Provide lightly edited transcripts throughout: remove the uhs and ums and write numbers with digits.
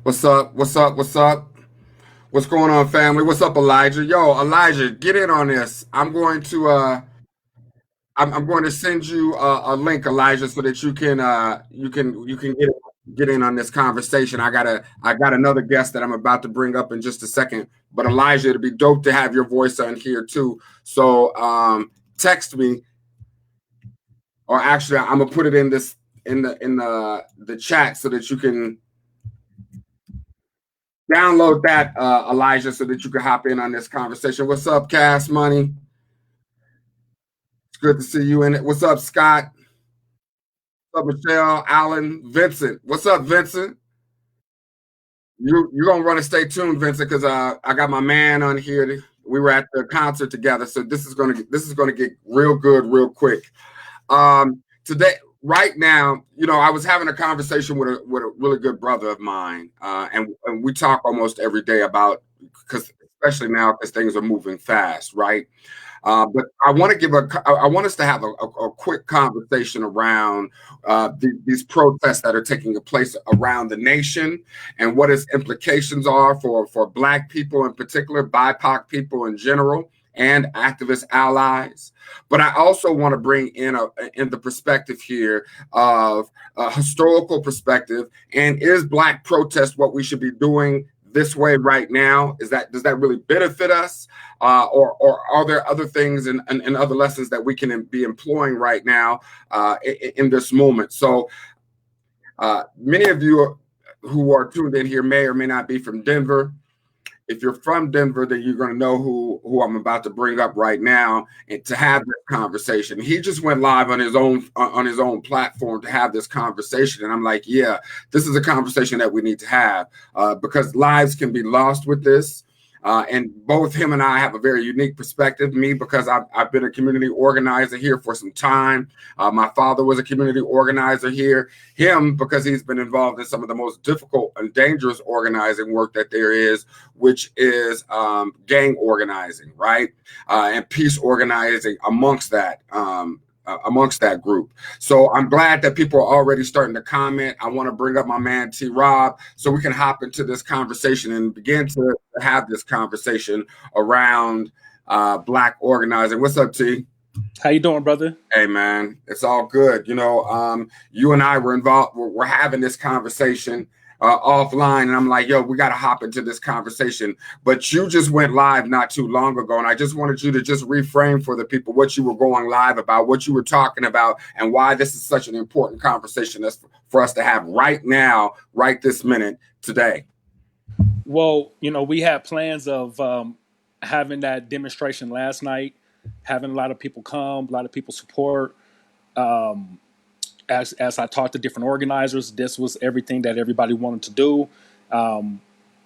What's up? What's up? What's up? What's going on, family? What's up, Elijah? Yo, Elijah, get in on this. I'm going to send you a link, Elijah, so that you can get in on this conversation. I got another guest that I'm about to bring up in just a second. But Elijah, it'd be dope to have your voice on here too. So text me, or actually, I'm gonna put it in this in the chat so that you can download that, Elijah, so that you can hop in on this conversation. What's up, Cass Money? It's good to see you in it. What's up, Scott? What's up, Michelle, Alan, Vincent? What's up, Vincent? You're gonna want to stay tuned, Vincent, because I got my man on here. We were at the concert together, so this is gonna get real good real quick. Today, right now, I was having a conversation with a really good brother of mine, and we talk almost every day about, because especially now because things are moving fast, right? But I want us to have a quick conversation around these protests that are taking place around the nation and what its implications are for Black people in particular, BIPOC people in general, and activist allies. But I also want to bring in the perspective here of a historical perspective. And is Black protest what we should be doing this way right now? Does that really benefit us, or are there other things and other lessons that we can be employing right now in this moment? So many of you who are tuned in here may or may not be from Denver. If you're from Denver, then you're going to know who I'm about to bring up right now, and to have this conversation. He just went live on his own platform to have this conversation, and I'm like, yeah, this is a conversation that we need to have, because lives can be lost with this. And both him and I have a very unique perspective. Me, because I've been a community organizer here for some time. My father was a community organizer here. Him, because he's been involved in some of the most difficult and dangerous organizing work that there is, which is gang organizing, right? And peace organizing amongst that group. So I'm glad that people are already starting to comment. I want to bring up my man T Rob so we can hop into this conversation and begin to have this conversation around Black organizing. What's up, T? How you doing, brother? Hey, man, it's all good. You and I were involved. We're having this conversation offline, and I'm like, yo, we got to hop into this conversation. But you just went live not too long ago, and I just wanted you to just reframe for the people what you were going live about, what you were talking about, and why this is such an important conversation that's for us to have right now, right this minute, today. Well, we had plans of having that demonstration last night, having a lot of people come, a lot of people support. As I talked to different organizers, this was everything that everybody wanted to do.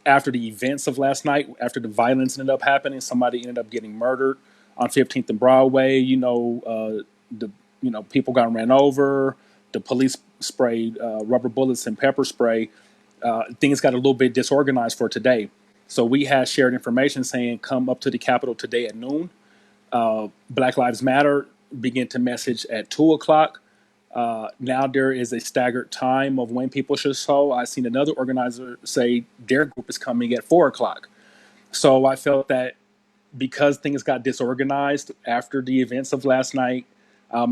After the events of last night, after the violence ended up happening, somebody ended up getting murdered on 15th and Broadway. People got ran over. The police sprayed rubber bullets and pepper spray. Things got a little bit disorganized for today. So we had shared information saying, come up to the Capitol today at noon. Black Lives Matter began to message at 2:00. Now there is a staggered time of when people should show. I seen another organizer say their group is coming at 4:00. So I felt that because things got disorganized after the events of last night,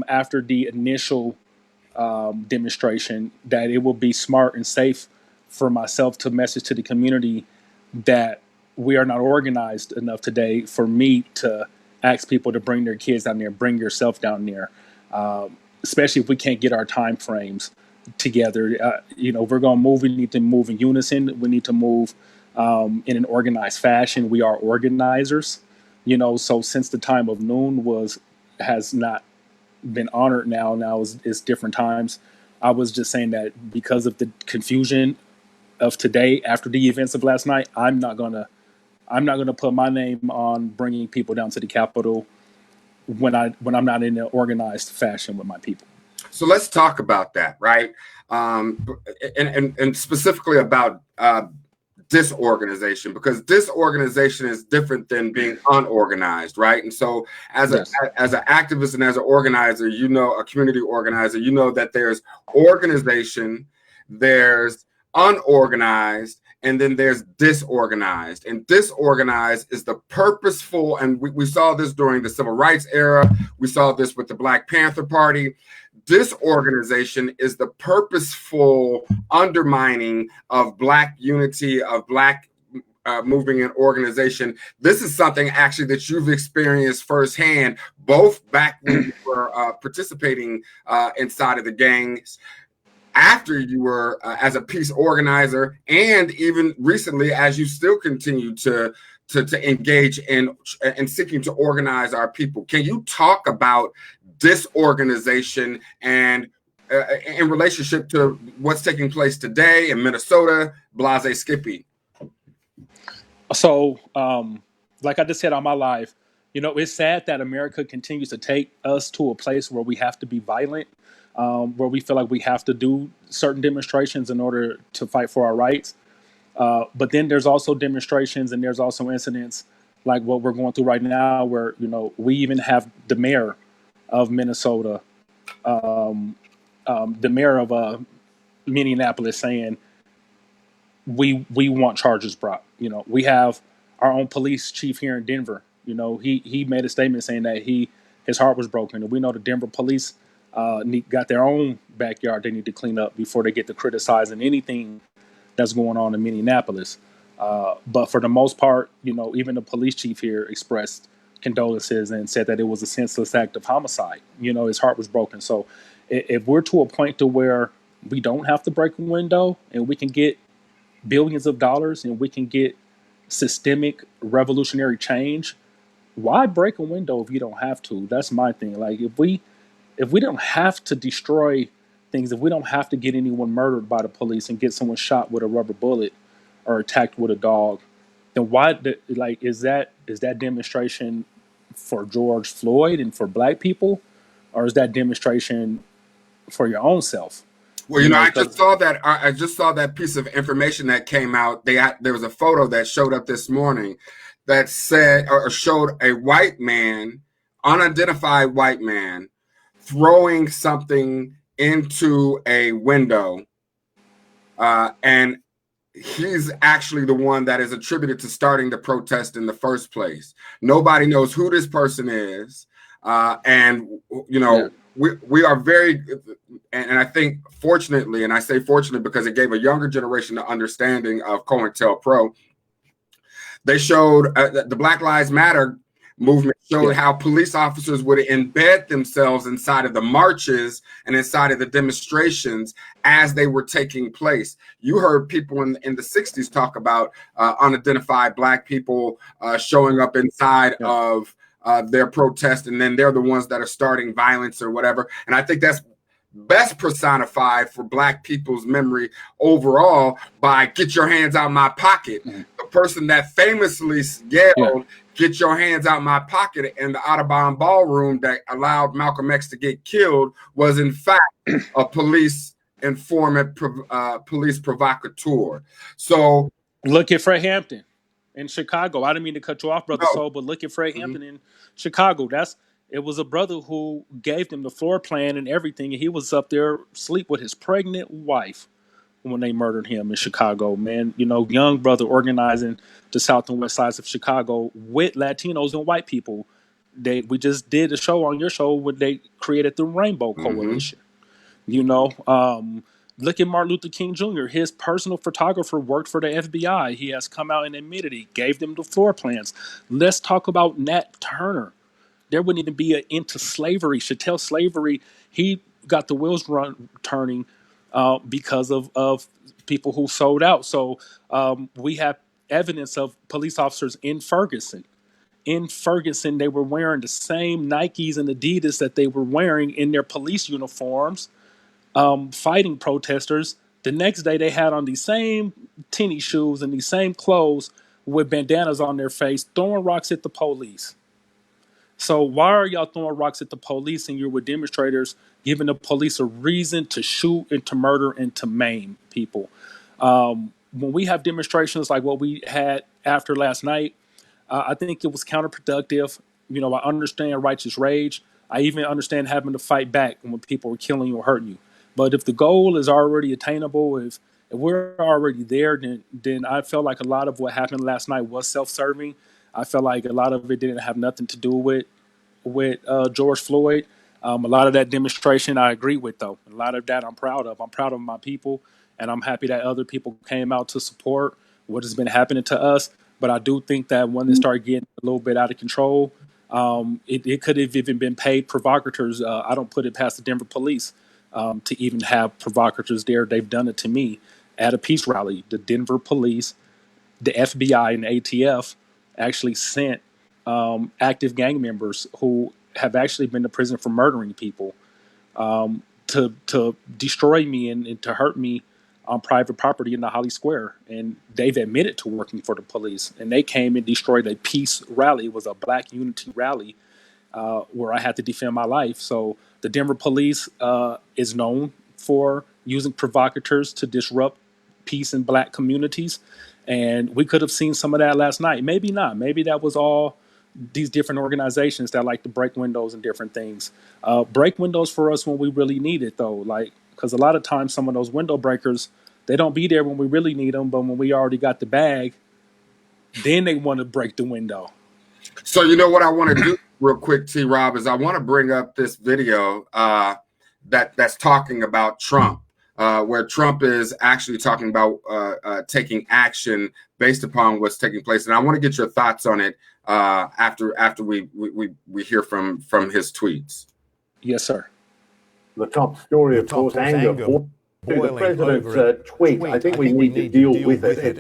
after the initial demonstration, that it will be smart and safe for myself to message to the community that we are not organized enough today for me to ask people to bring their kids down there, bring yourself down there. Especially if we can't get our time frames together. We're going to move. We need to move in unison. We need to move in an organized fashion. We are organizers, so since the time of noon has not been honored now is different times. I was just saying that because of the confusion of today after the events of last night, I'm not gonna put my name on bringing people down to the Capitol when I'm not in an organized fashion with my people. So let's talk about that, right? And specifically about disorganization, because disorganization is different than being unorganized, right? And so as an activist and as an organizer, a community organizer, that there's organization, there's unorganized, and then there's disorganized. And disorganized is the purposeful, and we saw this during the civil rights era. We saw this with the Black Panther Party. Disorganization is the purposeful undermining of Black unity, of Black moving and organization. This is something actually that you've experienced firsthand, both back when you were participating inside of the gangs, after you were as a peace organizer, and even recently as you still continue to engage in seeking to organize our people. Can you talk about disorganization and in relationship to what's taking place today in Minnesota, Blase Skippy? So, like I just said on my live, it's sad that America continues to take us to a place where we have to be violent, where we feel like we have to do certain demonstrations in order to fight for our rights. But then there's also demonstrations and there's also incidents like what we're going through right now, where we even have the mayor of Minnesota, the mayor of Minneapolis saying we want charges brought. We have our own police chief here in Denver. He made a statement saying that his heart was broken, and we know the Denver police got their own backyard they need to clean up before they get to criticizing anything that's going on in Minneapolis. But for the most part, even the police chief here expressed condolences and said that it was a senseless act of homicide. His heart was broken. So if we're to a point to where we don't have to break a window and we can get billions of dollars and we can get systemic revolutionary change, why break a window if you don't have to? That's my thing. Like if we don't have to destroy things, if we don't have to get anyone murdered by the police and get someone shot with a rubber bullet or attacked with a dog, then why is that demonstration for George Floyd and for Black people, or is that demonstration for your own self? Well, I just saw that. I just saw that piece of information that came out. There was a photo that showed up this morning that said or showed a white man, unidentified white man, throwing something into a window, and he's actually the one that is attributed to starting the protest in the first place. Nobody knows who this person is, and we are very, and I think fortunately, and I say fortunately because it gave a younger generation the understanding of COINTELPRO. They showed the Black Lives Matter movement showed how police officers would embed themselves inside of the marches and inside of the demonstrations as they were taking place. You heard people in the 60s talk about unidentified Black people showing up inside of their protest, and then they're the ones that are starting violence or whatever. And I think that's best personified for Black people's memory overall by "Get your hands out my pocket." Mm-hmm. The person that famously yelled, "Get your hands out my pocket" in the Audubon Ballroom that allowed Malcolm X to get killed was in fact a police informant, police provocateur. So look at Fred Hampton in Chicago. I didn't mean to cut you off, Brother Soul, but look at Fred Hampton in Chicago. It was a brother who gave them the floor plan and everything, and he was up there asleep with his pregnant wife when they murdered him in Chicago. Man, young brother organizing the south and west sides of Chicago with Latinos and white people. We just did a show on your show when they created the Rainbow Coalition. Look at Martin Luther King Jr. His personal photographer worked for the FBI. He has come out and admitted he gave them the floor plans. Let's talk about Nat Turner. There wouldn't even be an end to slavery. Chattel slavery, he got the wheels turning because of people who sold out. So we have evidence of police officers in Ferguson. In Ferguson, they were wearing the same Nikes and Adidas that they were wearing in their police uniforms, fighting protesters. The next day, they had on these same tennis shoes and these same clothes with bandanas on their face, throwing rocks at the police. So why are y'all throwing rocks at the police and you're with demonstrators giving the police a reason to shoot and to murder and to maim people? When we have demonstrations like what we had after last night, I think it was counterproductive. I understand righteous rage. I even understand having to fight back when people are killing you or hurting you. But if the goal is already attainable, If we're already there, then I felt like a lot of what happened last night was self-serving. I felt like a lot of it didn't have nothing to do with George Floyd. A lot of that demonstration I agree with, though. A lot of that I'm proud of. I'm proud of my people, and I'm happy that other people came out to support what has been happening to us. But I do think that when it started getting a little bit out of control, it could have even been paid provocateurs. I don't put it past the Denver police to even have provocateurs there. They've done it to me at a peace rally. The Denver police, the FBI, and the ATF actually sent active gang members who have actually been to prison for murdering people to destroy me and to hurt me on private property in the Holly Square. And they've admitted to working for the police. And they came and destroyed a peace rally. It was a Black Unity rally where I had to defend my life. So the Denver police is known for using provocateurs to disrupt peace in Black communities. And we could have seen some of that last night. Maybe not. Maybe that was all these different organizations that like to break windows and different things. Break windows for us when we really need it, though. Like, because a lot of times some of those window breakers, they don't be there when we really need them, but when we already got the bag, then they want to break the window. So you know what I want to do real quick, T. Rob, is I want to bring up this video that's talking about Trump, where Trump is actually talking about taking action based upon what's taking place, and I want to get your thoughts on it after we hear from his tweets. Yes, sir. The top story, of course, anger. To the president's tweet, I think we need to deal with it.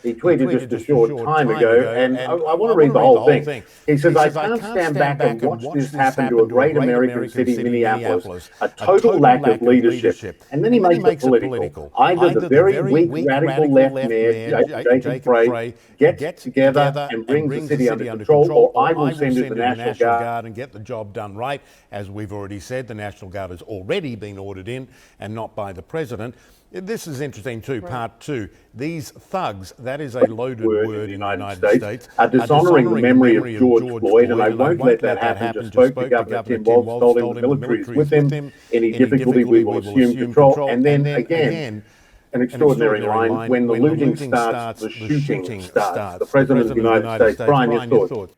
He tweeted just a short time ago, and I want to read the whole thing. He says, I can't stand back and watch this happen to a great American city, Minneapolis, a total lack of leadership. And then he makes it political. Either the very weak radical left mayor, Jacob Frey, gets together and brings the city under control, or I will send in the National Guard and get the job done right. As we've already said, the National Guard has already been ordered in, and not by the president. This is interesting too, part two. These thugs, that is a loaded word in the United States, are dishonouring the memory of George Floyd, and I won't let that happen. Just spoke to Governor Tim Walz, told him the military is with him. Any difficulty, we will assume control. And then again, an extraordinary line, when the looting starts, the shooting starts. The President of the United States. Brian, your thoughts?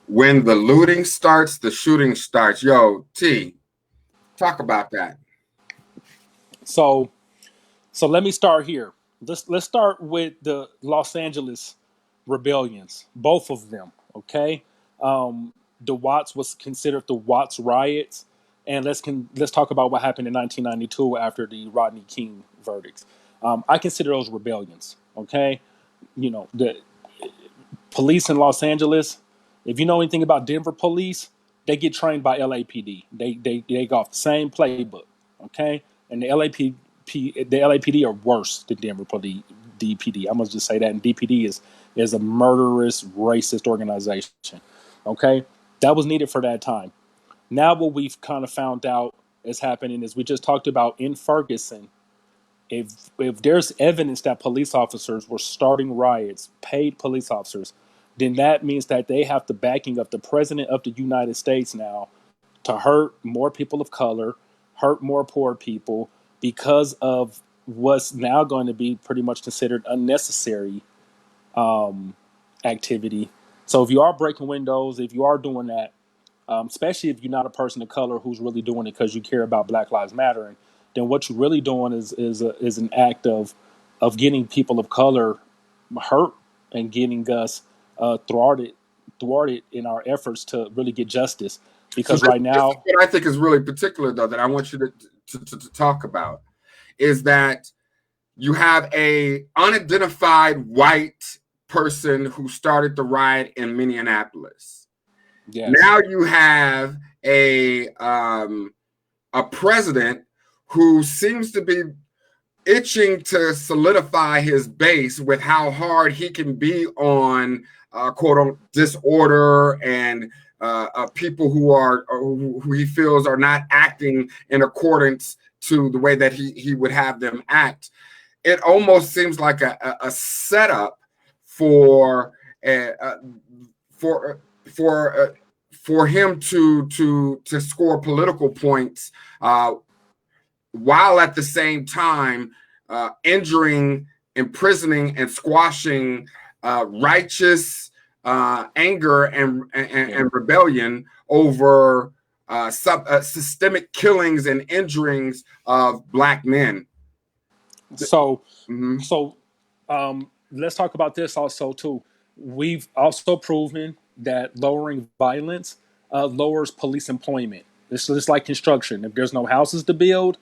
When the looting starts, the shooting starts. Yo, T, talk about that. So let me start here. Let's start with the Los Angeles rebellions, both of them. Okay, the Watts was considered the Watts riots, and let's talk about what happened in 1992 after the Rodney King verdicts. I consider those rebellions. Okay, you know, the police in Los Angeles. If you know anything about Denver police, they get trained by LAPD. They go off the same playbook. Okay. And the LAPD are worse than Denver DPD. I'm gonna just say that. And DPD is a murderous, racist organization. Okay, that was needed for that time. Now, what we've kind of found out is happening is we just talked about in Ferguson. If there's evidence that police officers were starting riots, paid police officers, then that means that they have the backing of the president of the United States now to hurt more people of color, hurt more poor people because of what's now going to be pretty much considered unnecessary activity. So if you are breaking windows, if you are doing that, especially if you're not a person of color who's really doing it because you care about Black Lives Matter, then what you're really doing is an act of getting people of color hurt and getting us thwarted in our efforts to really get justice. Because right now, what I think is really particular, though, that I want you to talk about is that you have a unidentified white person who started the riot in Minneapolis. Yes. Now you have a president who seems to be itching to solidify his base with how hard he can be on quote unquote disorder and people who he feels are not acting in accordance to the way that he would have them act. It almost seems like a setup for him to score political points, while at the same time injuring, imprisoning, and squashing righteous anger and rebellion over systemic killings and injurings of Black men. So, let's talk about this also too. We've also proven that lowering violence lowers police employment. It's just like construction. If there's no houses to build,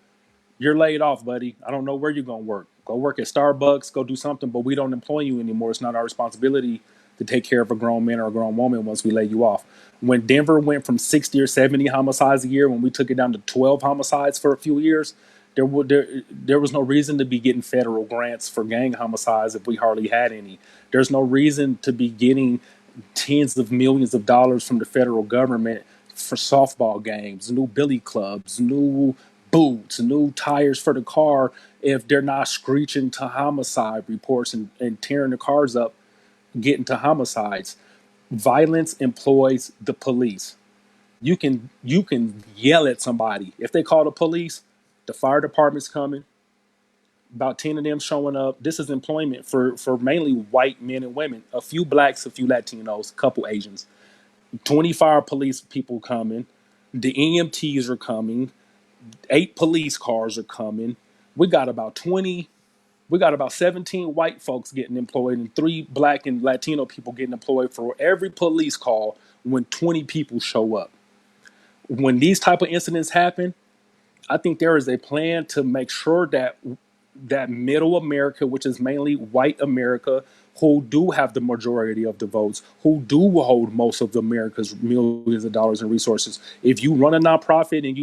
you're laid off, buddy. I don't know where you're gonna work. Go work at Starbucks. Go do something, but we don't employ you anymore. It's not our responsibility to take care of a grown man or a grown woman once we lay you off. When Denver went from 60 or 70 homicides a year, when we took it down to 12 homicides for a few years, there was no reason to be getting federal grants for gang homicides if we hardly had any. There's no reason to be getting tens of millions of dollars from the federal government for softball games, new billy clubs, new boots, new tires for the car if they're not screeching to homicide reports and tearing the cars up, getting to homicides. Violence employs the police. You can yell at somebody. If they call the police, the fire department's coming. About 10 of them showing up. This is employment for mainly white men and women. A few blacks, a few Latinos, a couple Asians. 25 police people coming. The EMTs are coming. 8 police cars are coming. We got about 17 white folks getting employed and 3 black and Latino people getting employed for every police call when 20 people show up. When these type of incidents happen, I think there is a plan to make sure that middle America, which is mainly white America, who do have the majority of the votes, who do hold most of America's millions of dollars in resources. If you run a nonprofit and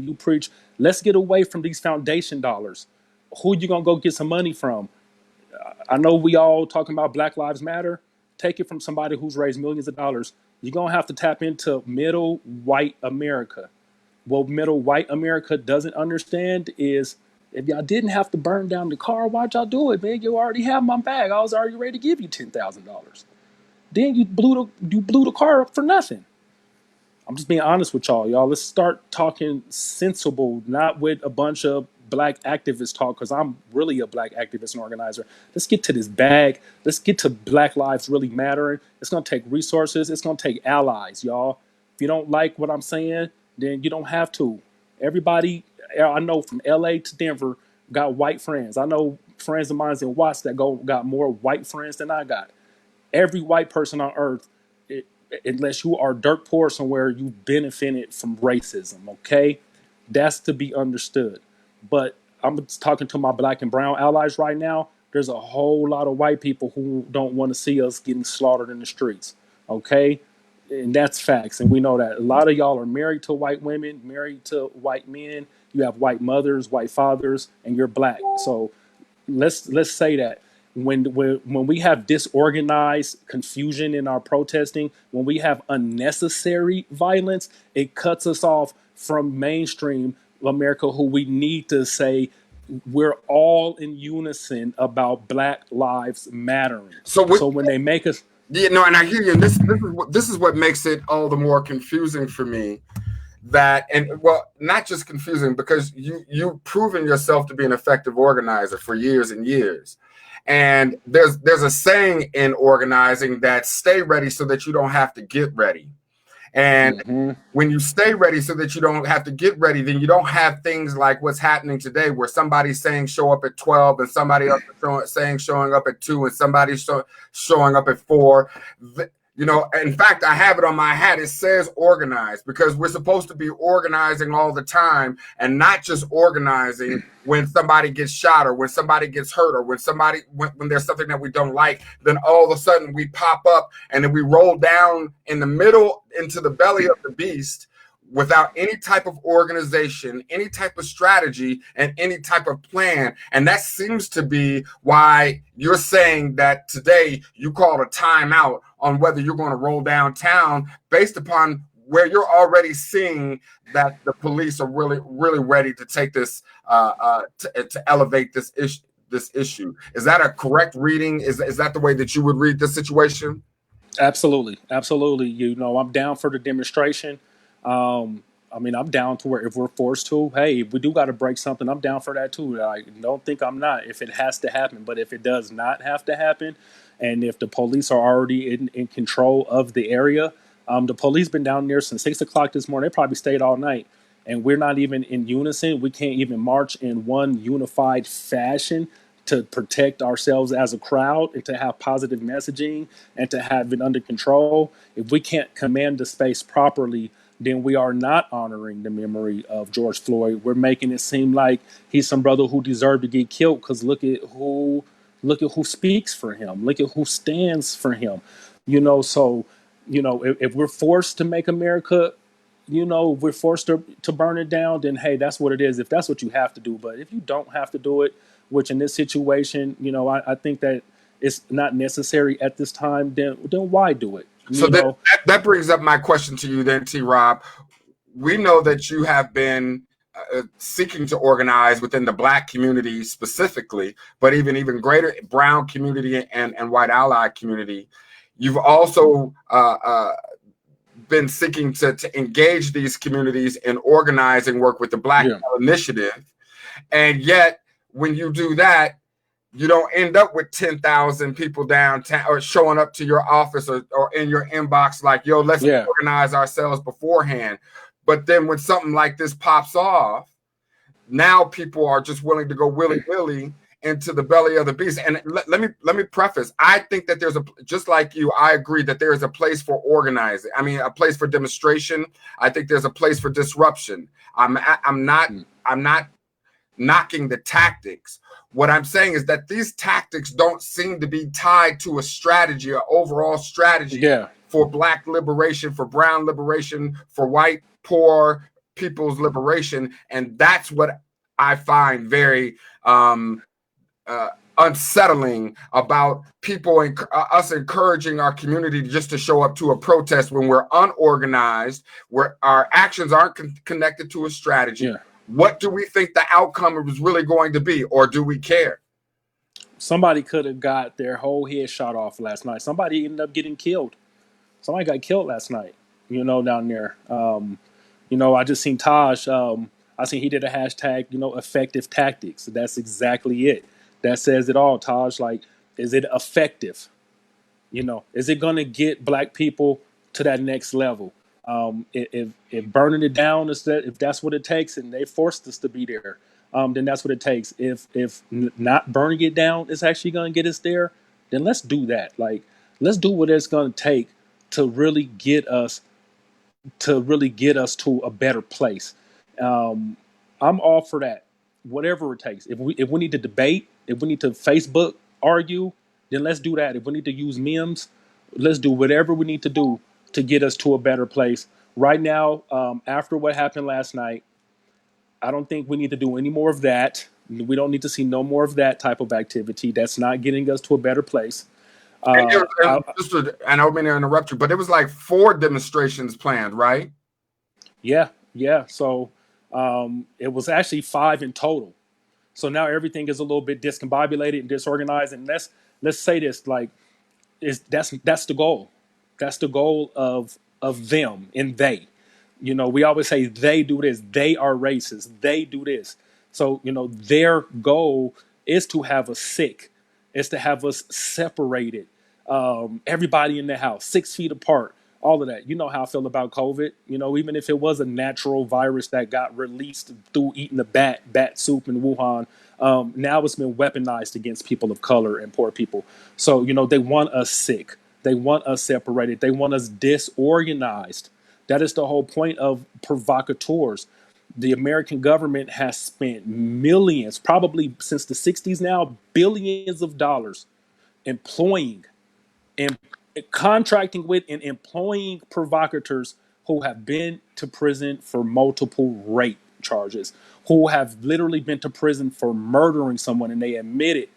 you preach, let's get away from these foundation dollars. Who you gonna go get some money from? I know we all talking about Black Lives Matter. Take it from somebody who's raised millions of dollars. You're gonna have to tap into middle white America. What middle white America doesn't understand is, if y'all didn't have to burn down the car, why'd y'all do it, man? You already have my bag. I was already ready to give you $10,000. Then you blew the car up for nothing. I'm just being honest with y'all. Let's start talking sensible, not with a bunch of black activists talk, because I'm really a black activist and organizer. Let's get to this bag. Let's get to Black Lives really mattering. It's going to take resources. It's going to take allies, y'all. If you don't like what I'm saying, then you don't have to. Everybody, I know from LA to Denver, got white friends. I know friends of mine in Watts that got more white friends than I got. Every white person on earth, unless you are dirt poor somewhere, you've benefited from racism, okay? That's to be understood. But I'm talking to my black and brown allies right now. There's a whole lot of white people who don't want to see us getting slaughtered in the streets, okay? And that's facts, and we know that. A lot of y'all are married to white women, married to white men. You have white mothers, white fathers, and you're black. So let's say that. When we have disorganized confusion in our protesting, when we have unnecessary violence, it cuts us off from mainstream America, who we need to say we're all in unison about Black Lives Mattering. So when they make us... Yeah, no, and I hear you. And this is what makes it all the more confusing for me. Not just confusing, because you've proven yourself to be an effective organizer for years and years. And there's a saying in organizing that stay ready so that you don't have to get ready. And when you stay ready so that you don't have to get ready, then you don't have things like what's happening today, where somebody's saying show up at 12 and somebody else is saying showing up at 2 and somebody's showing up at 4. You know, in fact, I have it on my hat. It says organize, because we're supposed to be organizing all the time, and not just organizing when somebody gets shot or when somebody gets hurt or when there's something that we don't like. Then all of a sudden we pop up and then we roll down in the middle into the belly of the beast without any type of organization, any type of strategy, and any type of plan. And that seems to be why you're saying that today you called a timeout on whether you're going to roll downtown, based upon where you're already seeing that the police are really, really ready to take this, to elevate this issue. Is that a correct reading? Is that the way that you would read the situation? Absolutely. You know, I'm down for the demonstration. I mean, I'm down to where if we're forced to, hey, if we do got to break something, I'm down for that too. I don't think I'm not if it has to happen. But if it does not have to happen, and if the police are already in control of the area, the police been down there since 6 o'clock this morning. They probably stayed all night, and we're not even in unison. We can't even march in one unified fashion to protect ourselves as a crowd and to have positive messaging and to have it under control. If we can't command the space properly, then we are not honoring the memory of George Floyd. We're making it seem like he's some brother who deserved to get killed because look at who speaks for him. Look at who stands for him. So if we're forced to make America, if we're forced to burn it down, then hey, that's what it is. If that's what you have to do, but if you don't have to do it, which in this situation, I think that it's not necessary at this time, then why do it? So that brings up my question to you then, T. Rob. We know that you have been seeking to organize within the Black community specifically, but even greater brown community and white ally community. You've also been seeking to engage these communities in organizing work with the Black Initiative. And yet, when you do that, you don't end up with 10,000 people downtown or showing up to your office or in your inbox like, yo, let's organize ourselves beforehand. But then when something like this pops off, now people are just willing to go willy-nilly into the belly of the beast. And let me preface, I think that just like you, I agree that there is a place for organizing. I mean, a place for demonstration. I think there's a place for disruption. I'm not knocking the tactics. What I'm saying is that these tactics don't seem to be tied to a strategy, an overall strategy for Black liberation, for brown liberation, for white, poor people's liberation. And that's what I find very unsettling about people, us encouraging our community just to show up to a protest when we're unorganized, where our actions aren't connected to a strategy. Yeah. What do we think the outcome is really going to be, or do we care? Somebody could have got their whole head shot off last night. Somebody ended up getting killed. Somebody got killed last night, down there. I just seen Taj. I seen he did a hashtag, effective tactics. That's exactly it. That says it all, Taj. Like, is it effective? Is it going to get Black people to that next level? If burning it down if that's what it takes, and they forced us to be there, then that's what it takes. If not burning it down is actually going to get us there, then let's do that. Like, let's do what it's going to take to really get us to a better place. I'm all for that. Whatever it takes. If we need to debate, if we need to Facebook argue, then let's do that. If we need to use memes, let's do whatever we need to do to get us to a better place. Right now, after what happened last night, I don't think we need to do any more of that. We don't need to see no more of that type of activity. That's not getting us to a better place. And I don't mean to interrupt you, but it was like 4 demonstrations planned, right? Yeah. So it was actually 5 in total. So now everything is a little bit discombobulated and disorganized. And let's say this, like, that's the goal. That's the goal of them and they. We always say they do this. They are racist. They do this. So, their goal is to have us sick. Is to have us separated. Everybody in the house, 6 feet apart, all of that. You know how I feel about COVID. Even if it was a natural virus that got released through eating the bat soup in Wuhan, now it's been weaponized against people of color and poor people. So, they want us sick. They want us separated. They want us disorganized. That is the whole point of provocateurs. The American government has spent millions, probably since the 60s now, billions of dollars employing and contracting with and employing provocateurs who have been to prison for multiple rape charges, who have literally been to prison for murdering someone, and they admitted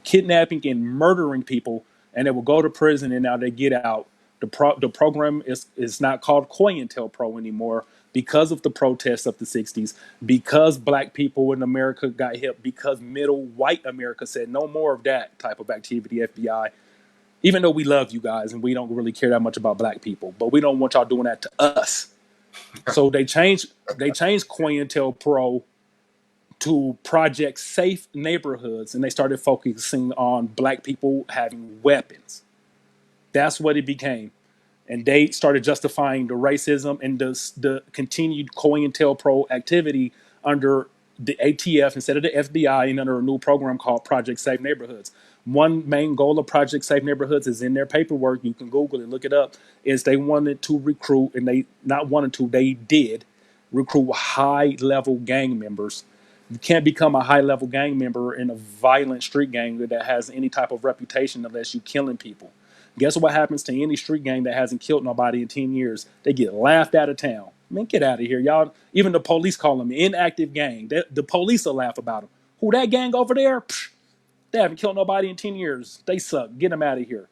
kidnapping and murdering people, and they will go to prison and now they get out. The program is not called COINTELPRO anymore because of the protests of the 60s, because Black people in America got hit, because middle white America said no more of that type of activity, FBI. Even though we love you guys and we don't really care that much about Black people, but we don't want y'all doing that to us. So they changed COINTELPRO to Project Safe Neighborhoods, and they started focusing on black people having weapons. That's what it became. And they started justifying the racism and the continued COINTELPRO activity under the ATF instead of the FBI, and under a new program called Project Safe Neighborhoods. One main goal of Project Safe Neighborhoods is in their paperwork. You can Google it, look it up. Is they wanted to recruit, and they did recruit high-level gang members. You can't become a high-level gang member in a violent street gang that has any type of reputation unless you're killing people. Guess what happens to any street gang that hasn't killed nobody in 10 years? They get laughed out of town. Man, get out of here, y'all. Even the police call them inactive gang. The police will laugh about them. Who, that gang over there? Psh, they haven't killed nobody in 10 years. They suck. Get them out of here.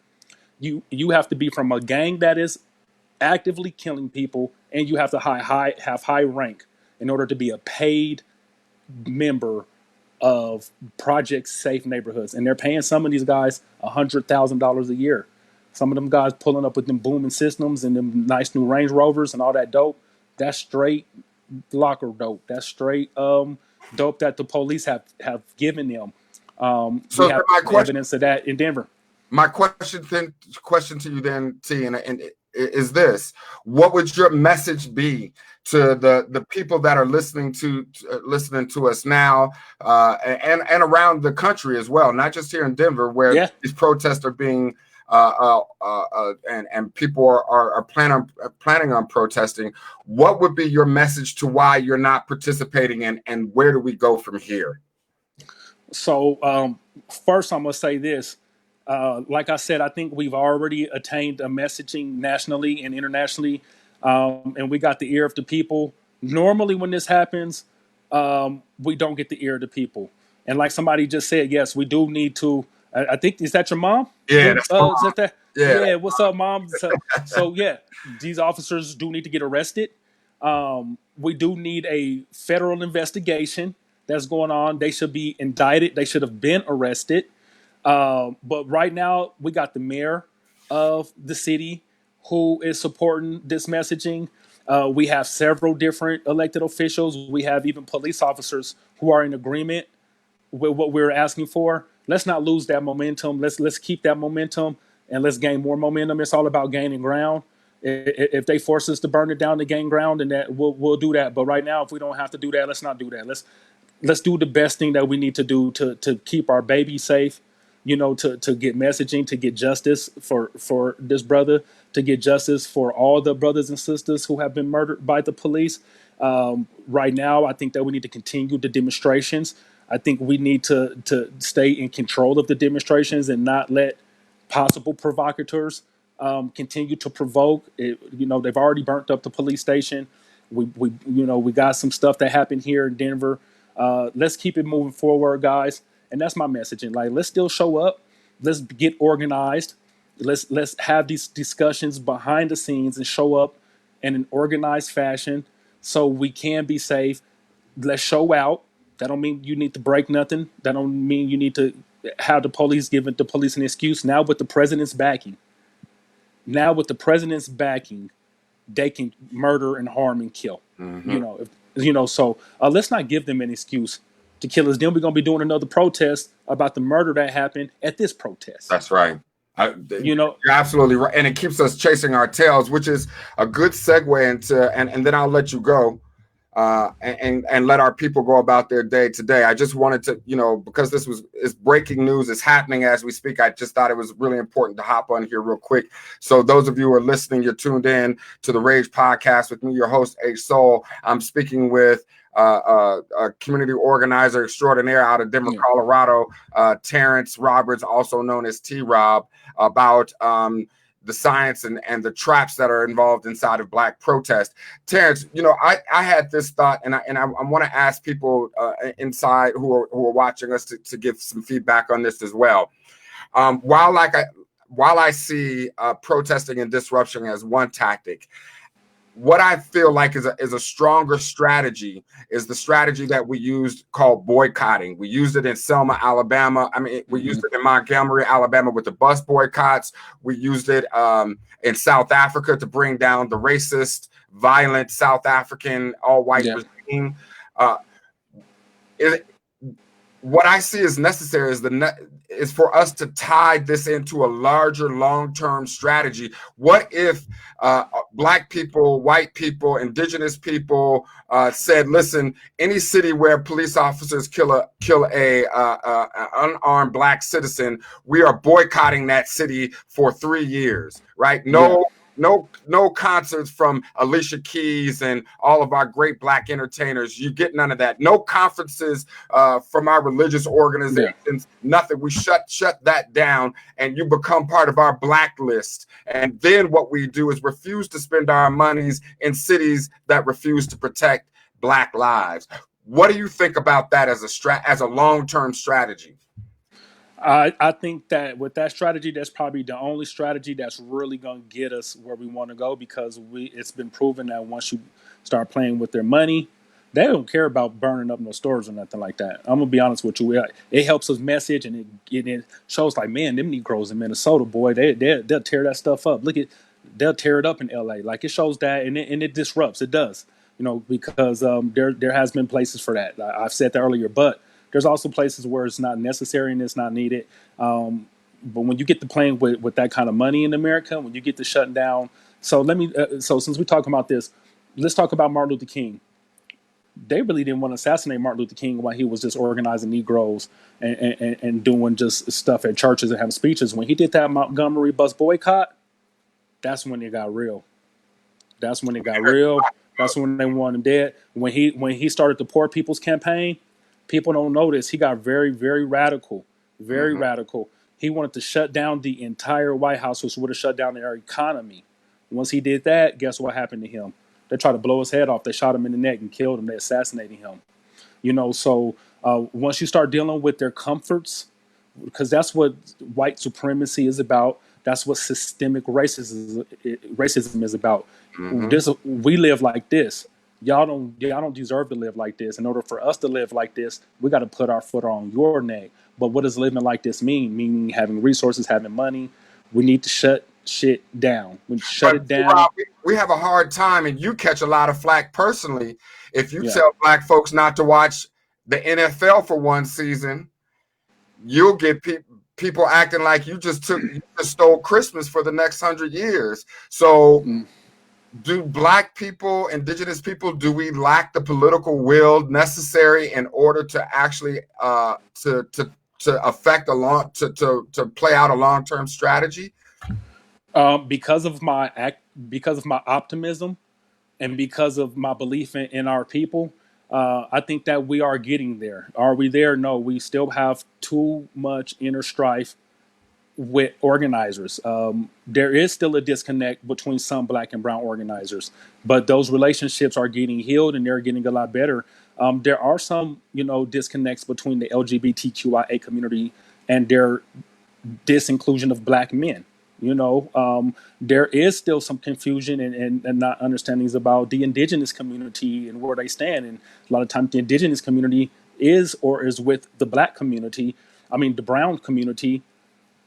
You have to be from a gang that is actively killing people, and you have to have high rank in order to be a paid member of Project Safe Neighborhoods. And they're paying some of these guys $100,000 a year. Some of them guys pulling up with them booming systems and them nice new Range Rovers and all that dope. That's straight locker dope. That's straight dope that the police have given them. So we have evidence of that in Denver. My question to you then, T, and is this: what would your message be to the people that are listening to us now, and around the country as well, not just here in Denver, where these protests are being and people are planning on protesting? What would be your message to why you're not participating, and where do we go from here? So first, I'm gonna say this. Like I said, I think we've already attained a messaging nationally and internationally, and we got the ear of the people. Normally, when this happens, we don't get the ear of the people. And like somebody just said, yes, we do need to. I think, is that your mom? Yeah, that's my mom. Yeah. What's up, mom? So yeah, these officers do need to get arrested. We do need a federal investigation that's going on. They should be indicted. They should have been arrested. But right now, we got the mayor of the city who is supporting this messaging. We have several different elected officials. We have even police officers who are in agreement with what we're asking for. Let's not lose that momentum. Let's keep that momentum, and let's gain more momentum. It's all about gaining ground. If they force us to burn it down to gain ground, then that we'll do that. But right now, if we don't have to do that, let's not do that. Let's do the best thing that we need to do to keep our baby safe. To get messaging, to get justice for this brother, to get justice for all the brothers and sisters who have been murdered by the police. Right now, I think that we need to continue the demonstrations. I think we need to stay in control of the demonstrations and not let possible provocateurs continue to provoke. They've already burnt up the police station. We got some stuff that happened here in Denver. Let's keep it moving forward, guys. And that's my messaging. Like, let's still show up. Let's get organized. Let's have these discussions behind the scenes and show up in an organized fashion so we can be safe. Let's show out. That don't mean you need to break nothing. That don't mean you need to have the police giving the police an excuse. Now with the president's backing, they can murder and harm and kill. Mm-hmm. So let's not give them an excuse to kill us. Then we're going to be doing another protest about the murder that happened at this protest. That's right. You're absolutely right. And it keeps us chasing our tails, which is a good segue into, and then I'll let you go and let our people go about their day today. I just wanted to, because this is breaking news, it's happening as we speak. I just thought it was really important to hop on here real quick. So those of you who are listening, you're tuned in to the Rage Podcast with me, your host, H Soul. I'm speaking with a community organizer extraordinaire out of Denver, Colorado, Terrence Roberts, also known as T-Rob, about the science and the traps that are involved inside of Black protest. Terrence, I had this thought, and I want to ask people inside who are watching us to give some feedback on this as well. While I see protesting and disruption as one tactic, what I feel like is a stronger strategy is the strategy that we used called boycotting. We used it in Selma, Alabama. I mean, we used it in Montgomery, Alabama with the bus boycotts. We used it in South Africa to bring down the racist, violent South African all-white regime. What I see as necessary is for us to tie this into a larger long-term strategy. What if Black people, white people, indigenous people said, listen, any city where police officers kill a unarmed Black citizen, we are boycotting that city for 3 years, right? No concerts from Alicia Keys and all of our great Black entertainers. You get none of that. No conferences from our religious organizations. Nothing. We shut that down, and you become part of our blacklist. And then what we do is refuse to spend our monies in cities that refuse to protect Black lives. What do you think about that as a long-term strategy? I think that with that strategy, that's probably the only strategy that's really going to get us where we want to go, because it's been proven that once you start playing with their money, they don't care about burning up no stores or nothing like that. I'm gonna be honest with you. It helps us message, and it shows like, man, them Negroes in Minnesota, boy, they'll tear that stuff up. They'll tear it up in LA. Like, it shows that, and it disrupts. It does, because there has been places for that. I've said that earlier, but there's also places where it's not necessary and it's not needed. But when you get to playing with that kind of money in America, when you get to shutting down, so since we're talking about this, let's talk about Martin Luther King. They really didn't want to assassinate Martin Luther King while he was just organizing Negroes and doing just stuff at churches and having speeches. When he did that Montgomery bus boycott, that's when it got real. That's when they wanted him dead. When he started the Poor People's Campaign, people don't notice, he got very, very radical, radical. He wanted to shut down the entire White House, which would have shut down their economy. Once he did that, guess what happened to him? They tried to blow his head off. They shot him in the neck and killed him. They assassinated him. So once you start dealing with their comforts, because that's what white supremacy is about. That's what systemic racism is about. We live like this. Y'all don't deserve to live like this. In order for us to live like this, we got to put our foot on your neck. But what does living like this mean? Meaning having resources, having money. We need to shut shit down. We shut it down. We have a hard time, and you catch a lot of flack personally if you tell Black folks not to watch the NFL for one season. You'll get people acting like you just stole Christmas for the next 100 years. So. Do Black people, indigenous people, do we lack the political will necessary in order to actually to affect to play out a long-term strategy? Because of my optimism and because of my belief in our people, I think that we are getting there. Are we there? No, we still have too much inner strife with organizers. There is still a disconnect between some Black and brown organizers, but those relationships are getting healed and they're getting a lot better. There are some, disconnects between the LGBTQIA community and their disinclusion of Black men. There is still some confusion and not understandings about the indigenous community and where they stand. And a lot of times the indigenous community is with the Black community. The brown community,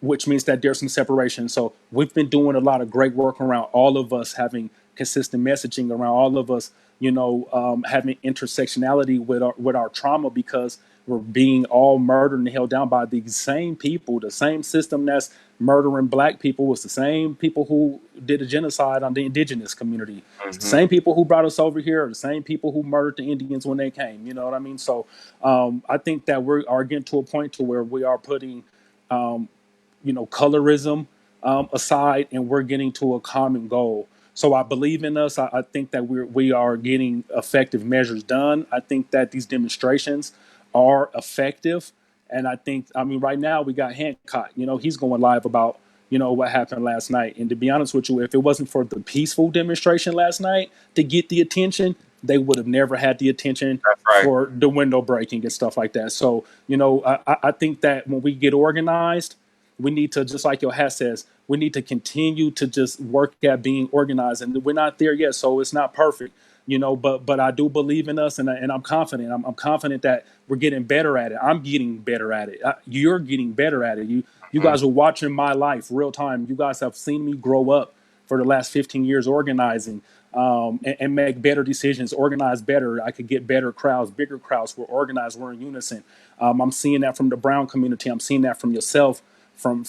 which means that there's some separation. So we've been doing a lot of great work around all of us having consistent messaging, around all of us, having intersectionality with our trauma, because we're being all murdered and held down by the same people. The same system that's murdering Black people was the same people who did a genocide on the indigenous community. It's the same people who brought us over here, the same people who murdered the Indians when they came. You know what I mean? So I think that we are getting to a point to where we are putting colorism aside, and we're getting to a common goal. So I believe in us. I think that we are getting effective measures done. I think that these demonstrations are effective. And I think, right now we got Hancock, he's going live about, what happened last night. And to be honest with you, if it wasn't for the peaceful demonstration last night to get the attention, they would have never had the attention for the window breaking and stuff like that. So, I think that when we get organized, We need to, just like your hat says, we need to continue to just work at being organized, and we're not there yet, so it's not perfect, but I do believe in us, and I'm confident. I'm confident that we're getting better at it. I'm getting better at it. You're getting better at it. You guys are watching my life real time. You guys have seen me grow up for the last 15 years organizing, and make better decisions, organize better. I could get better crowds, bigger crowds. We're organized. We're in unison. I'm seeing that from the Brown community. I'm seeing that from yourself, from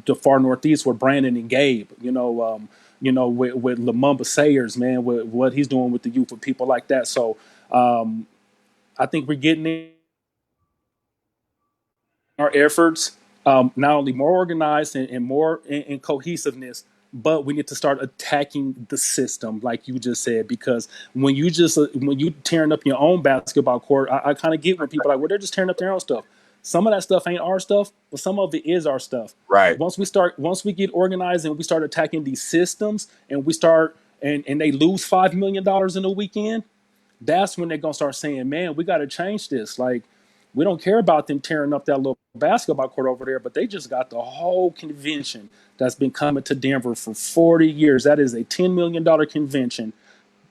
the far Northeast with Brandon and Gabe. With Lumumba Sayers, man, with what he's doing with the youth, with people like that. So I think we're getting in our efforts, not only more organized and more in cohesiveness, but we need to start attacking the system, like you just said, because when you tearing up your own basketball court, I kind of get when people are like, well, they're just tearing up their own stuff. Some of that stuff ain't our stuff, but some of it is our stuff. Right. Once we get organized and we start attacking these systems, and we start and they lose $5 million in a weekend, that's when they're gonna start saying, man, we got to change this. Like, we don't care about them tearing up that little basketball court over there, but they just got the whole convention that's been coming to Denver for 40 years. That is a $10 million convention.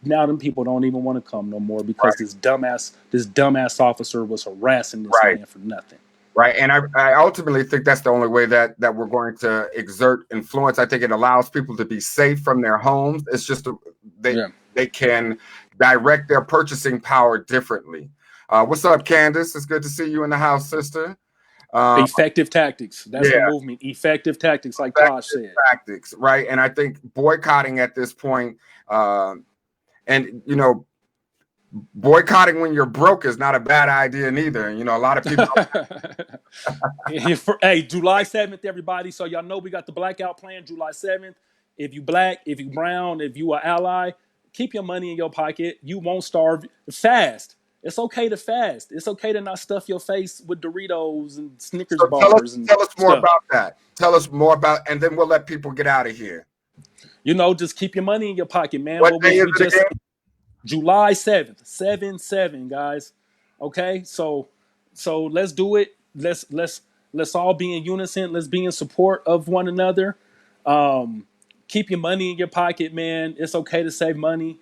Now them people don't even want to come no more because this dumbass officer was harassing this man for nothing. Right. And I ultimately think that's the only way that we're going to exert influence. I think it allows people to be safe from their homes. It's just they can direct their purchasing power differently. What's up, Candace? It's good to see you in the house, sister. Effective tactics. That's the movement. Effective tactics, like Tosh said. Tactics, right? And I think boycotting at this point, boycotting when you're broke is not a bad idea neither. A lot of people. Hey, July 7th, everybody. So y'all know we got the blackout plan July 7th. If you black, if you brown, if you are ally, keep your money in your pocket. You won't starve. Fast. It's okay to fast. It's okay to not stuff your face with Doritos and Snickers bars. Tell us more about that. Tell us more about, and then we'll let people get out of here. Just keep your money in your pocket, man. What day is it again? July 7th, 7/7, guys. Okay, so let's do it. Let's all be in unison. Let's be in support of one another. Keep your money in your pocket, man. It's okay to save money.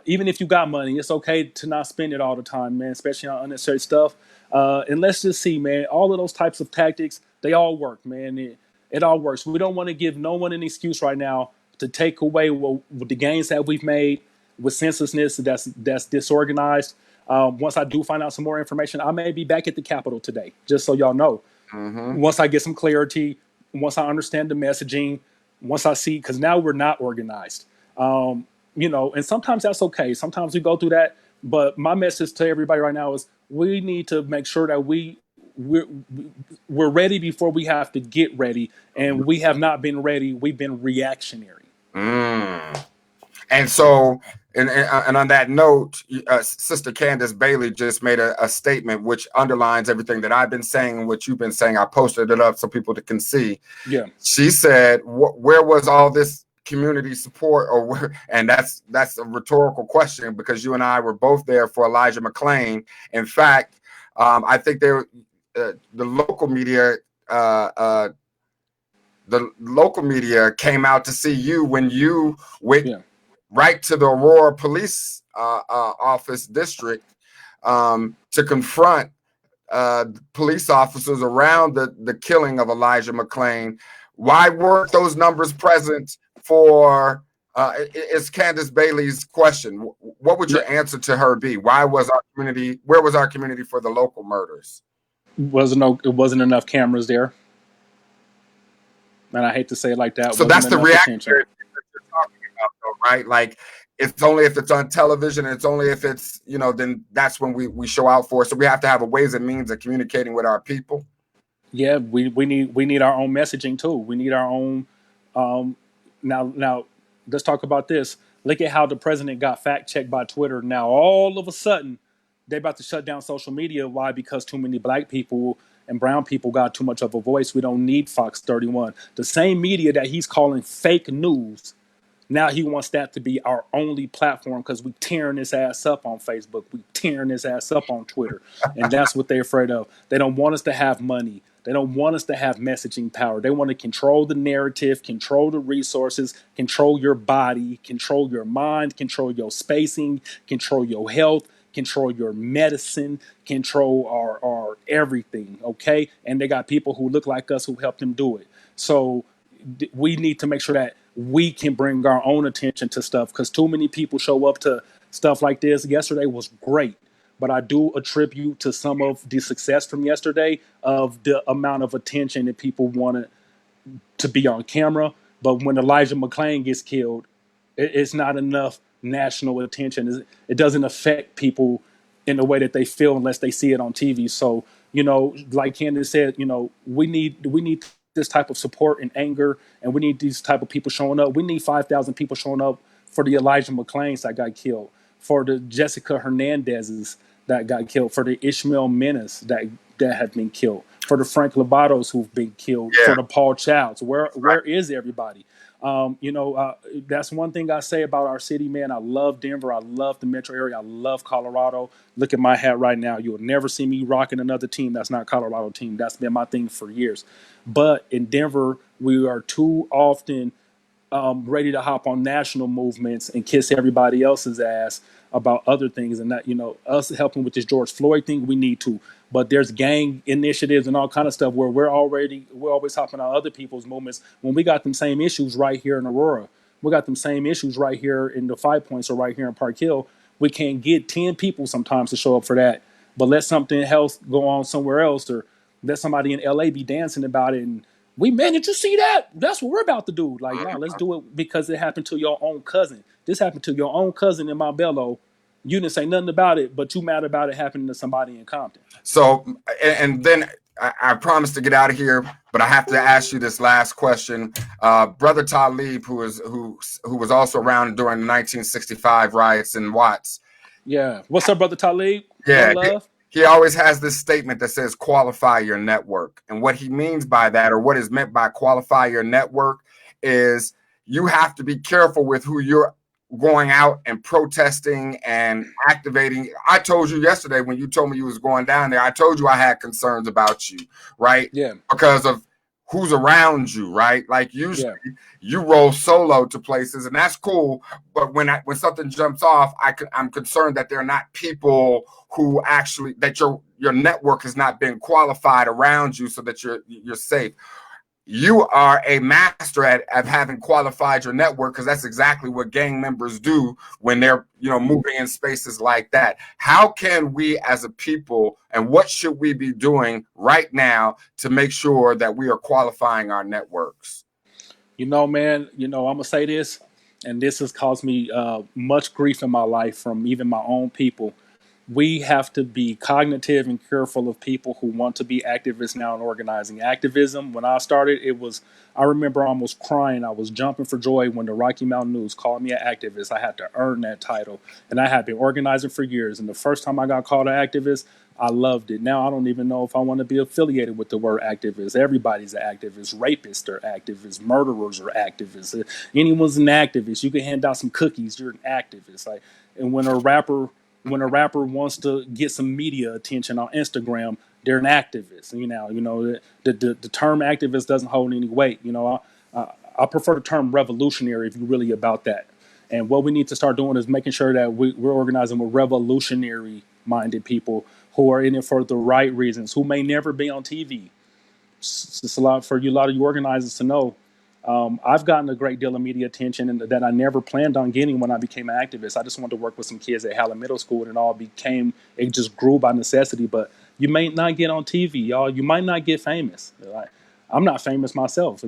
Even if you got money, it's okay to not spend it all the time, man, especially on unnecessary stuff. And let's just see, man, all of those types of tactics, they all work, man. It all works. We don't want to give no one an excuse right now to take away with the gains that we've made with censusness that's disorganized. Once I do find out some more information, I may be back at the Capitol today, just so y'all know. Mm-hmm. Once I get some clarity, once I understand the messaging, once I see, because now we're not organized. And sometimes that's okay. Sometimes we go through that. But my message to everybody right now is we need to make sure that we're ready before we have to get ready. And we have not been ready. We've been reactionary. And so, and on that note, Sister Candace Bailey just made a statement which underlines everything that I've been saying and what you've been saying. I posted it up so people can see. Yeah. She said, where was all this community support, or where? And that's a rhetorical question, because you and I were both there for Elijah McClain. In fact, I think the local media came out to see you when you went right to the Aurora Police Office District to confront police officers around the killing of Elijah McClain. Why weren't those numbers present for it's Candace Bailey's question? What would your answer to her be? Where was our community for the local murders? It wasn't enough cameras there. And I hate to say it like that. So that's the reaction that you're talking about, though, right? Like, it's only if it's on television, and it's only if it's, then that's when we show out for it. So we have to have a ways and means of communicating with our people. Yeah, we need our own messaging too. We need our own. Now let's talk about this. Look at how the president got fact checked by Twitter. Now all of a sudden they're about to shut down social media. Why? Because too many black people and brown people got too much of a voice. We don't need Fox 31. The same media that he's calling fake news, now he wants that to be our only platform, because we tearing his ass up on Facebook. We tearing his ass up on Twitter. And that's what they're afraid of. They don't want us to have money. They don't want us to have messaging power. They want to control the narrative, control the resources, control your body, control your mind, control your spacing, control your health, control your medicine, control our everything, okay? And they got people who look like us who help them do it. So we need to make sure that we can bring our own attention to stuff, because too many people show up to stuff like this. Yesterday was great, but I do attribute to some of the success from yesterday of the amount of attention that people wanted to be on camera. But when Elijah McClain gets killed, it's not enough national attention. It doesn't affect people in the way that they feel unless they see it on TV. So, like Candace said, we need this type of support and anger, and we need these type of people showing up. We need 5,000 people showing up for the Elijah McClains that got killed, for the Jessica Hernandezes that got killed, for the Ishmael Menace that have been killed, for the Frank Lobatos who've been killed, for the Paul Childs. Where is everybody? That's one thing I say about our city, man. I love Denver. I love the metro area. I love Colorado. Look at my hat right now. You'll never see me rocking another team that's not Colorado team. That's been my thing for years. But in Denver, we are too often ready to hop on national movements and kiss everybody else's ass about other things, and that, us helping with this George Floyd thing, we need to. But there's gang initiatives and all kind of stuff where we're always hopping on other people's movements when we got them same issues right here in Aurora. We got them same issues right here in the 5 Points or right here in Park Hill. We can't get 10 people sometimes to show up for that, but let something else go on somewhere else, or let somebody in LA be dancing about it. And man, did you see that? That's what we're about to do. Like, no, let's do it because it happened to your own cousin. This happened to your own cousin in Montbello. You didn't say nothing about it, but you mad about it happening to somebody in Compton. So, and then I promised to get out of here, but I have to ask you this last question. Brother Talib, who was also around during the 1965 riots in Watts. Yeah. What's up, Brother Talib? Yeah. He always has this statement that says qualify your network. And what he means by that, or what is meant by qualify your network, is you have to be careful with who you're going out and protesting and activating. I told you yesterday when you told me you was going down there, I told you I had concerns about you, right? Yeah. Because of who's around you, right? Like usually you roll solo to places, and that's cool. But when something jumps off, I'm concerned that they're not people who actually, that your network has not been qualified around you so that you're safe. You are a master at having qualified your network, because that's exactly what gang members do when they're moving in spaces like that. How can we as a people, and what should we be doing right now to make sure that we are qualifying our networks? Man, I'm gonna say this, and this has caused me much grief in my life from even my own people. We have to be cognitive and careful of people who want to be activists now and organizing. Activism, when I started, I remember almost crying. I was jumping for joy when the Rocky Mountain News called me an activist. I had to earn that title. And I had been organizing for years. And the first time I got called an activist, I loved it. Now I don't even know if I want to be affiliated with the word activist. Everybody's an activist. Rapists are activists. Murderers are activists. Anyone's an activist. You can hand out some cookies. You're an activist. And when a rapper wants to get some media attention on Instagram, they're an activist. The term activist doesn't hold any weight. I prefer the term revolutionary if you're really about that. And what we need to start doing is making sure that we're organizing with revolutionary-minded people who are in it for the right reasons, who may never be on TV. It's a lot of you organizers to know. I've gotten a great deal of media attention and that I never planned on getting when I became an activist. I just wanted to work with some kids at Hallett Middle School, and it just grew by necessity. But you may not get on TV, y'all. You might not get famous. I'm not famous myself.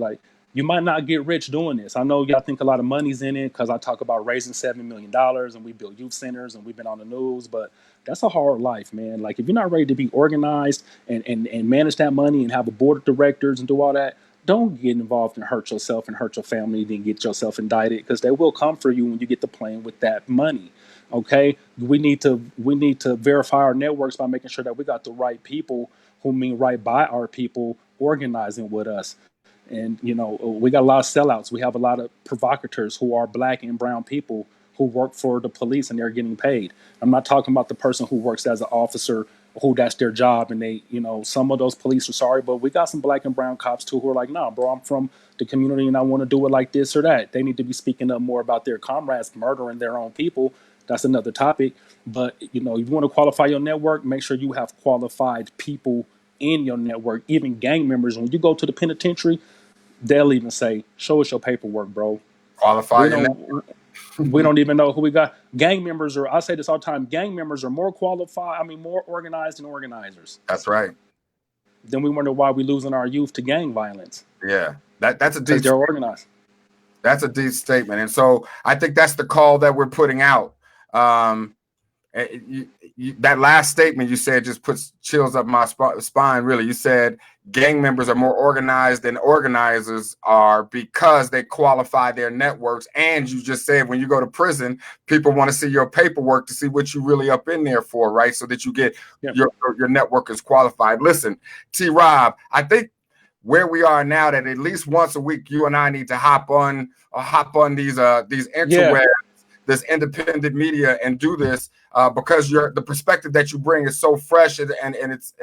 You might not get rich doing this. I know y'all think a lot of money's in it because I talk about raising $7 million and we build youth centers and we've been on the news, but that's a hard life, man. Like, if you're not ready to be organized and manage that money and have a board of directors and do all that, don't get involved and hurt yourself and hurt your family, then get yourself indicted, because they will come for you when you get to playing with that money. Okay, we need to verify our networks by making sure that we got the right people who mean right by our people organizing with us. And we got a lot of sellouts. We have a lot of provocateurs who are black and brown people who work for the police and they're getting paid. I'm not talking about the person who works as an officer who that's their job, and they, some of those police are sorry, but we got some black and brown cops too who are like, nah, bro, I'm from the community and I want to do it like this or that. They need to be speaking up more about their comrades murdering their own people. That's another topic. But you want to qualify your network, make sure you have qualified people in your network, even gang members. When you go to the penitentiary, they'll even say, show us your paperwork, bro. Qualify. We don't even know who we got. Gang members I say this all the time, gang members are more qualified, more organized than organizers. That's right. Then we wonder why we're losing our youth to gang violence. Yeah, that's a deep. They're organized. That's a deep statement, and so I think that's the call that we're putting out. That last statement you said just puts chills up my spine. Really, you said gang members are more organized than organizers are because they qualify their networks. And you just said when you go to prison, people want to see your paperwork to see what you really up in there for, right? So that you get your network is qualified. Listen, T. Rob, I think where we are now, that at least once a week, you and I need to hop on these interwebs, this independent media, and do this because the perspective that you bring is so fresh and it's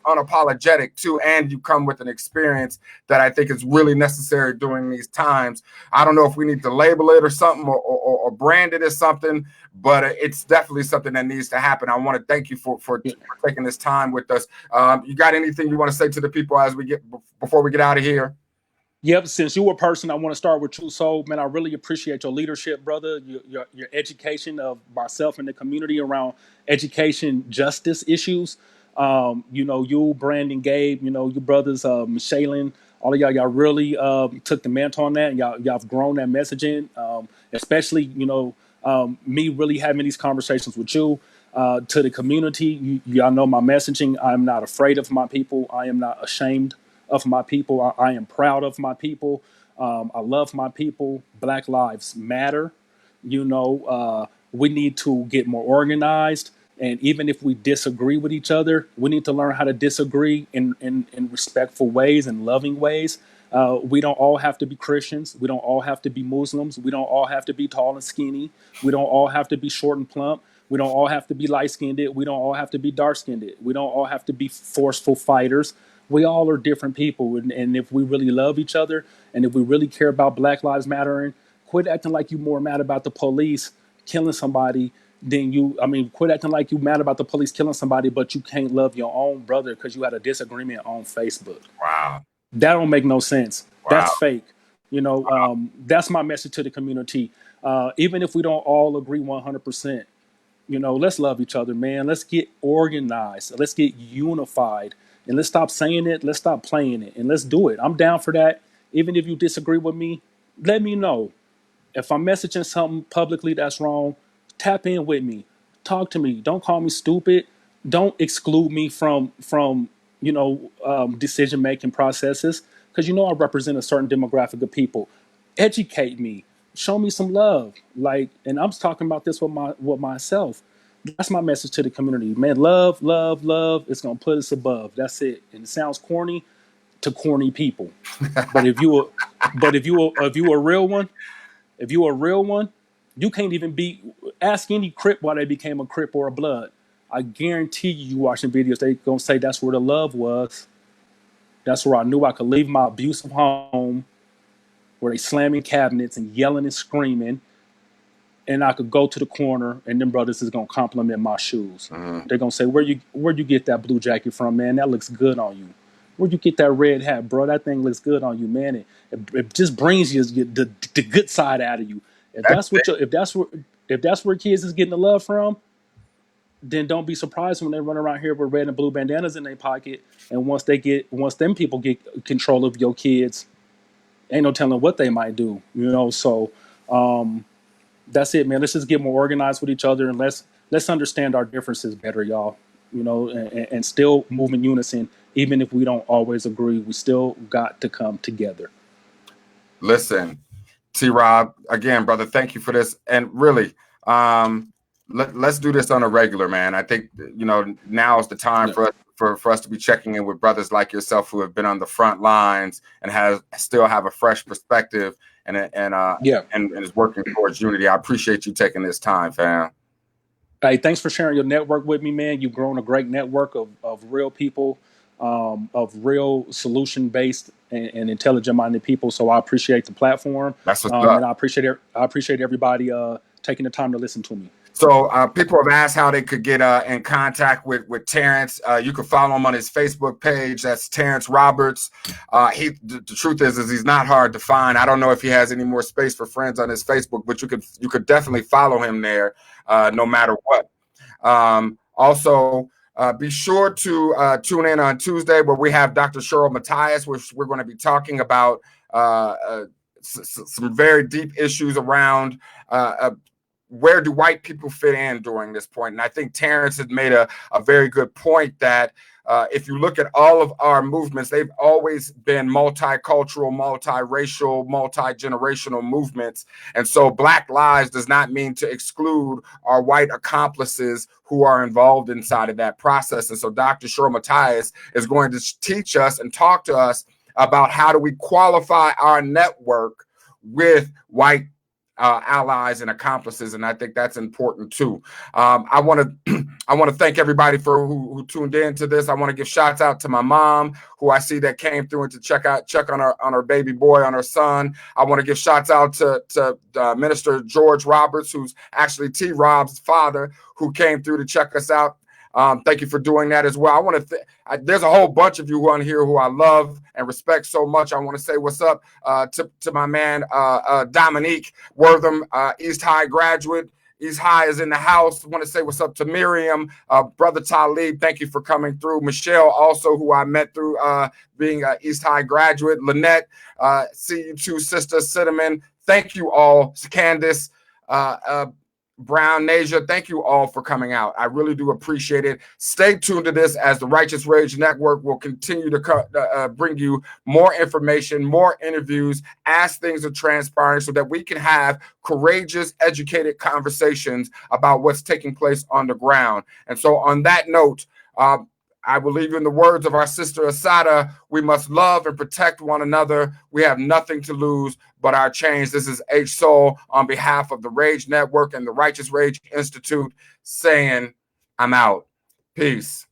unapologetic too, and you come with an experience that I think is really necessary during these times. I don't know if we need to label it or something or brand it as something, but it's definitely something that needs to happen. I want to thank you for taking this time with us. You got anything you want to say to the people before we get out of here? Yep. Since you're a person, I want to start with True Soul, man. I really appreciate your leadership, brother. Your education of myself and the community around education justice issues. You, Brandon, Gabe, your brothers, Michelle, all of y'all really took the mantle on that, and y'all have grown that messaging. Especially, me really having these conversations with you. To the community, y'all know my messaging. I'm not afraid of my people. I am not ashamed of my people. I am proud of my people. I love my people. Black Lives Matter. We need to get more organized. And even if we disagree with each other, we need to learn how to disagree in respectful ways and loving ways. We don't all have to be Christians. We don't all have to be Muslims. We don't all have to be tall and skinny. We don't all have to be short and plump. We don't all have to be light-skinned. We don't all have to be dark-skinned. We don't all have to be forceful fighters. We all are different people, and if we really love each other, and if we really care about Black Lives Mattering, quit acting like you're more mad about the police killing somebody than quit acting like you're mad about the police killing somebody, but you can't love your own brother because you had a disagreement on Facebook. Wow. That don't make no sense. Wow. That's fake. That's my message to the community. Even if we don't all agree 100%, let's love each other, man. Let's get organized. Let's get unified. And let's stop saying it. Let's stop playing it. And let's do it. I'm down for that. Even if you disagree with me, let me know. If I'm messaging something publicly that's wrong, tap in with me. Talk to me. Don't call me stupid. Don't exclude me from decision-making processes. Because I represent a certain demographic of people. Educate me. Show me some love. And I'm talking about this with myself. That's my message to the community, man. Love, love, love. It's gonna put us above. That's it. And it sounds corny to corny people, but if you a real one, you can't even ask any Crip why they became a Crip or a Blood. I guarantee you watching videos, they gonna say that's where the love was. That's where I knew I could leave my abusive home, where they slamming cabinets and yelling and screaming. And I could go to the corner, and them brothers is gonna compliment my shoes. Mm-hmm. They're gonna say, "Where'd you get that blue jacket from, man? That looks good on you. Where'd you get that red hat, bro? That thing looks good on you, man. It just brings you the good side out of you. If that's where kids is getting the love from, then don't be surprised when they run around here with red and blue bandanas in their pocket. And once them people get control of your kids, ain't no telling what they might do. So." That's it, man. Let's just get more organized with each other, and let's understand our differences better, y'all. And still move in unison, even if we don't always agree. We still got to come together. Listen, T. Rob, again, brother, thank you for this, and really, let's do this on a regular, man. I think now is the time for us to be checking in with brothers like yourself who have been on the front lines and still have a fresh perspective and is working towards unity. I appreciate you taking this time, fam. Hey, thanks for sharing your network with me, man. You've grown a great network of real people, of real solution-based and intelligent-minded people. So I appreciate the platform, That's what's up. and I appreciate everybody taking the time to listen to me. So people have asked how they could get in contact with Terrence. You can follow him on his Facebook page. That's Terrence Roberts. The truth is he's not hard to find. I don't know if he has any more space for friends on his Facebook, but you could definitely follow him there, no matter what. Also, be sure to tune in on Tuesday where we have Dr. Cheryl Matthias, which we're going to be talking about some very deep issues around where do white people fit in during this point? And I think Terrence has made a very good point that if you look at all of our movements, they've always been multicultural, multiracial, multi-generational movements. And so Black Lives does not mean to exclude our white accomplices who are involved inside of that process. And so Dr. Cheryl Matthias is going to teach us and talk to us about how do we qualify our network with white allies and accomplices, and I think that's important too. I want to thank everybody for who tuned in to this. I want to give shouts out to my mom, who I see that came through and to check on our baby boy, on our son. I want to give shouts out to Minister George Roberts, who's actually T. Rob's father, who came through to check us out. Thank you for doing that as well. I want to there's a whole bunch of you on here who I love and respect so much. I want to say what's up to my man Dominique Wortham, East High graduate. East High is in the house. I want to say what's up to Miriam, brother Talib. Thank you for coming through. Michelle, also who I met through being an East High graduate. Lynette, see you too, sister Cinnamon. Thank you all, Candace. Brown, Nasia, thank you all for coming out. I really do appreciate it. Stay tuned to this as the Righteous Rage Network will continue to bring you more information, more interviews, as things are transpiring so that we can have courageous, educated conversations about what's taking place on the ground. And so on that note, I believe in the words of our sister Asada, we must love and protect one another. We have nothing to lose but our change. This is H. Soul on behalf of the Rage Network and the Righteous Rage Institute saying, I'm out. Peace.